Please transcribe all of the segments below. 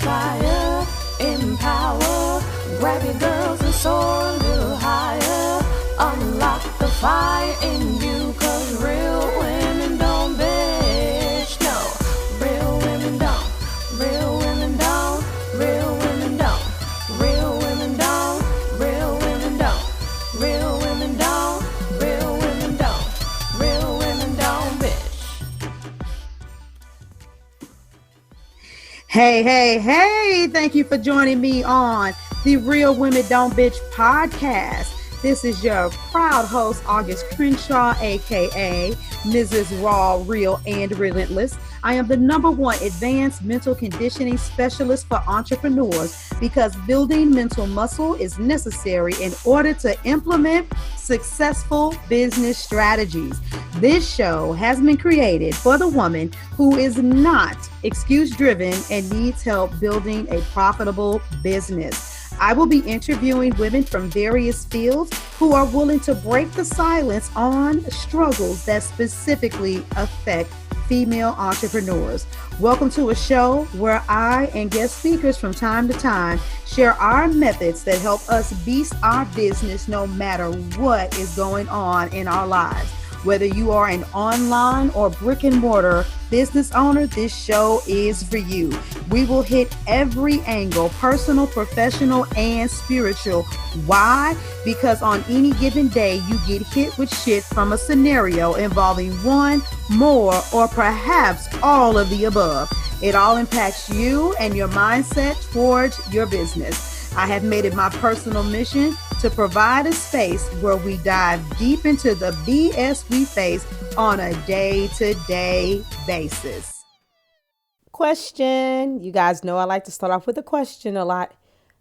inspire, empower, grab your girls and soar a little higher. Unlock the fire in you, 'cause real women don't bitch, no. Real women don't, real women don't, real women don't, real women don't, real women don't, real women don't, real women don't, real women don't bitch. Hey, thank you for joining me on the Real Women Don't Bitch podcast. This is your proud host, August Crenshaw, aka Mrs. Raw, Real, and Relentless. I am the #1 advanced mental conditioning specialist for entrepreneurs because building mental muscle is necessary in order to implement successful business strategies. This show has been created for the woman who is not excuse-driven and needs help building a profitable business. I will be interviewing women from various fields who are willing to break the silence on struggles that specifically affect female entrepreneurs. Welcome to a show where I and guest speakers from time to time share our methods that help us beast our business no matter what is going on in our lives. Whether you are an online or brick and mortar business owner, this show is for you. We will hit every angle, personal, professional, and spiritual. Why? Because on any given day, you get hit with shit from a scenario involving one, more, or perhaps all of the above. It all impacts you and your mindset towards your business. I have made it my personal mission to provide a space where we dive deep into the BS we face on a day-to-day basis. Question. You guys know I like to start off with a question a lot.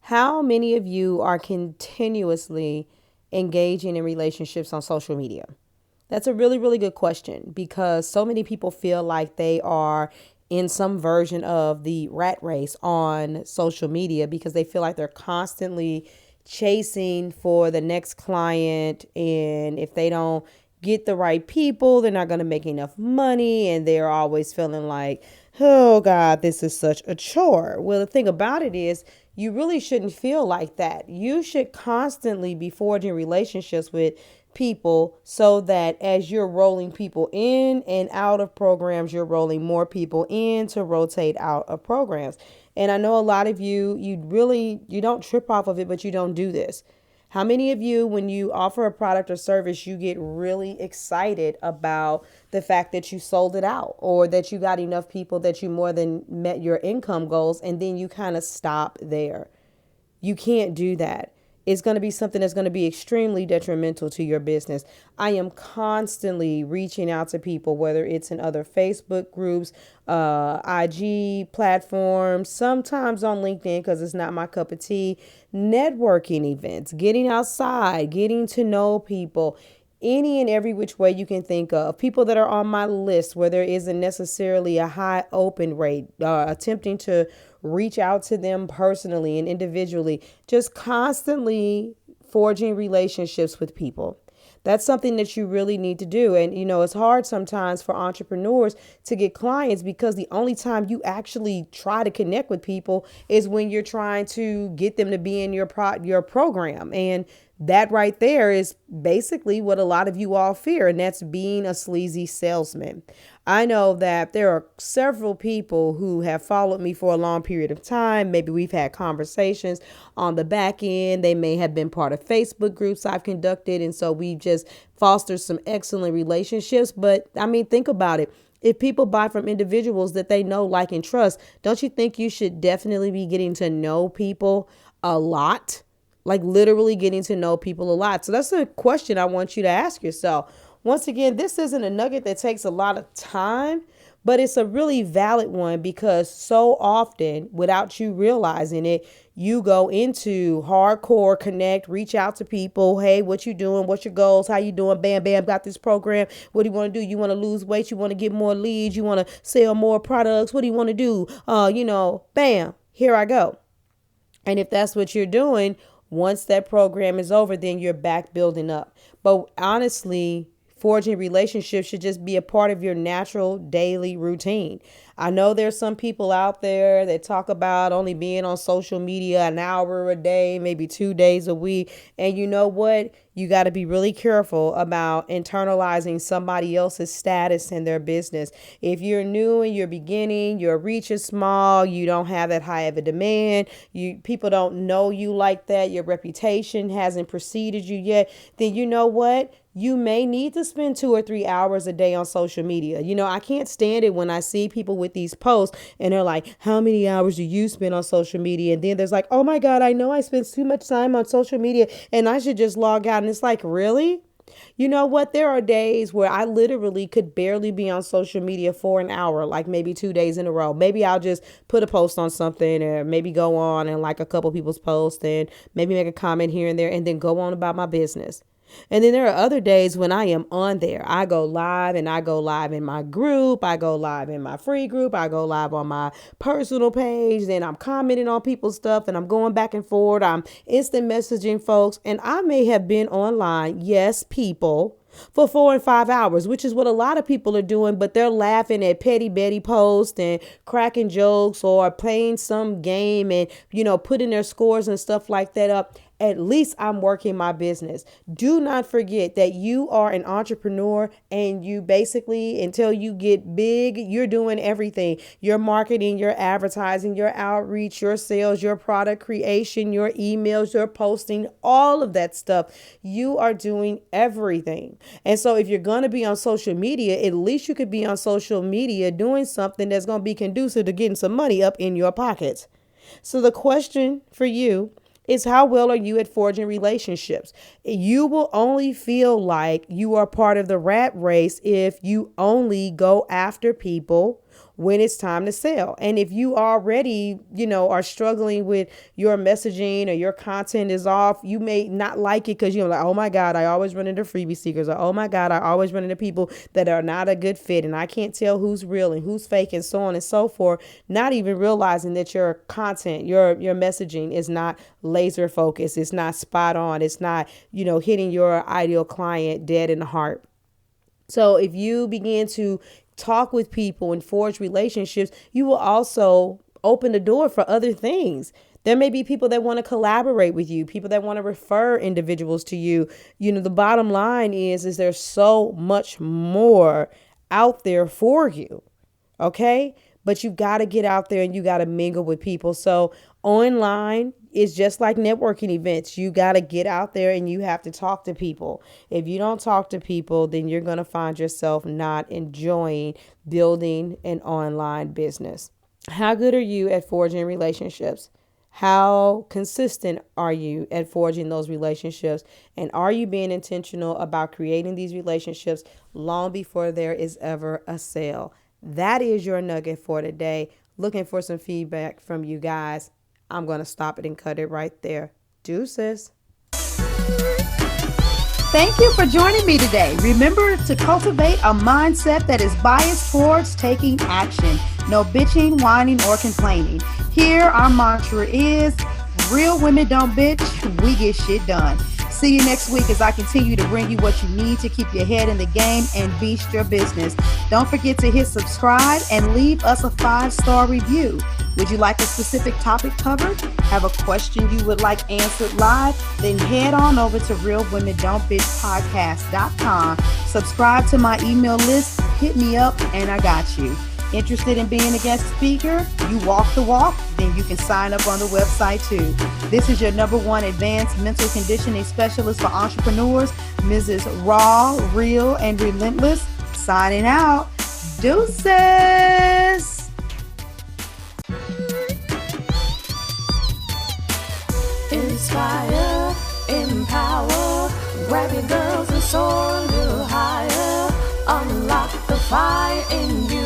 How many of you are continuously engaging in relationships on social media? That's a really, really good question because so many people feel like they are in some version of the rat race on social media because they feel like they're constantly chasing for the next client. And if they don't get the right people, they're not going to make enough money. And they're always feeling like, oh God, this is such a chore. Well, the thing about it is you really shouldn't feel like that. You should constantly be forging relationships with people so that as you're rolling people in and out of programs, you're rolling more people in to rotate out of programs. And I know a lot of you, you don't trip off of it, but you don't do this. How many of you, when you offer a product or service, you get really excited about the fact that you sold it out or that you got enough people that you more than met your income goals, and then you kind of stop there? You can't do that. It's going to be something that's going to be extremely detrimental to your business. I am constantly reaching out to people, whether it's in other Facebook groups, IG platforms, sometimes on LinkedIn because it's not my cup of tea, networking events, getting outside, getting to know people, any and every which way you can think of. People that are on my list where there isn't necessarily a high open rate, attempting to reach out to them personally and individually, just constantly forging relationships with people. That's something that you really need to do. And, it's hard sometimes for entrepreneurs to get clients because the only time you actually try to connect with people is when you're trying to get them to be in your program. And that right there is basically what a lot of you all fear, and that's being a sleazy salesman. I know that there are several people who have followed me for a long period of time. Maybe we've had conversations on the back end. They may have been part of Facebook groups I've conducted. And so we've just fostered some excellent relationships. But I mean, think about it. If people buy from individuals that they know, like, and trust, don't you think you should definitely be getting to know people a lot? Like literally getting to know people a lot. So that's a question I want you to ask yourself. Once again, this isn't a nugget that takes a lot of time, but it's a really valid one because so often, without you realizing it, you go into hardcore connect, reach out to people. Hey, what you doing? What's your goals? How you doing? Bam, bam, got this program. What do you want to do? You want to lose weight? You want to get more leads? You want to sell more products? What do you want to do? Bam, here I go. And if that's what you're doing, once that program is over, then you're back building up. But honestly, forging relationships should just be a part of your natural daily routine. I know there's some people out there that talk about only being on social media an hour a day, maybe 2 days a week. And you know what? You got to be really careful about internalizing somebody else's status in their business. If you're new and you're beginning, your reach is small, you don't have that high of a demand, people don't know you like that, your reputation hasn't preceded you yet, then you know what? You may need to spend 2 or 3 hours a day on social media. I can't stand it when I see people with these posts and they're like, how many hours do you spend on social media? And then there's like, oh my God, I know I spend too much time on social media and I should just log out. And it's like, really? You know what? There are days where I literally could barely be on social media for an hour, like maybe 2 days in a row. Maybe I'll just put a post on something or maybe go on and like a couple people's posts and maybe make a comment here and there and then go on about my business. And then there are other days when I am on there. I go live and I go live in my group. I go live in my free group. I go live on my personal page. Then I'm commenting on people's stuff and I'm going back and forth. I'm instant messaging folks. And I may have been online, yes, people, for 4 and 5 hours, which is what a lot of people are doing, but they're laughing at petty Betty posts and cracking jokes or playing some game and, putting their scores and stuff like that up. At least I'm working my business. Do not forget that you are an entrepreneur and you basically, until you get big, you're doing everything. Your marketing, your advertising, your outreach, your sales, your product creation, your emails, your posting, all of that stuff. You are doing everything. And so if you're going to be on social media, at least you could be on social media doing something that's going to be conducive to getting some money up in your pockets. So the question for you is, how well are you at forging relationships? You will only feel like you are part of the rat race if you only go after people when it's time to sell. And if you already, are struggling with your messaging or your content is off, you may not like it because you're like, oh my God, I always run into freebie seekers, or oh my God, I always run into people that are not a good fit and I can't tell who's real and who's fake and so on and so forth. Not even realizing that your content, your messaging is not laser focused. It's not spot on. It's not, hitting your ideal client dead in the heart. So if you begin to talk with people and forge relationships, you will also open the door for other things. There may be people that want to collaborate with you, people that want to refer individuals to you. The bottom line is there's so much more out there for you. Okay. But you got to get out there and you got to mingle with people. So online is just like networking events. You got to get out there and you have to talk to people. If you don't talk to people, then you're going to find yourself not enjoying building an online business. How good are you at forging relationships? How consistent are you at forging those relationships? And are you being intentional about creating these relationships long before there is ever a sale? That is your nugget for today. Looking for some feedback from you guys. I'm going to stop it and cut it right there. Deuces. Thank you for joining me today. Remember to cultivate a mindset that is biased towards taking action. No bitching, whining, or complaining. Here, our mantra is, real women don't bitch, we get shit done. See you next week as I continue to bring you what you need to keep your head in the game and beast your business. Don't forget to hit subscribe and leave us a 5-star review. Would you like a specific topic covered? Have a question you would like answered live? Then head on over to realwomendontbitchpodcast.com. Subscribe to my email list, hit me up, and I got you. Interested in being a guest speaker? You walk the walk? Then you can sign up on the website too. This is your #1 advanced mental conditioning specialist for entrepreneurs, Mrs. Raw, Real, and Relentless. Signing out. Deuces. Inspire, empower, grab your girls and soar a little higher. Unlock the fire in you.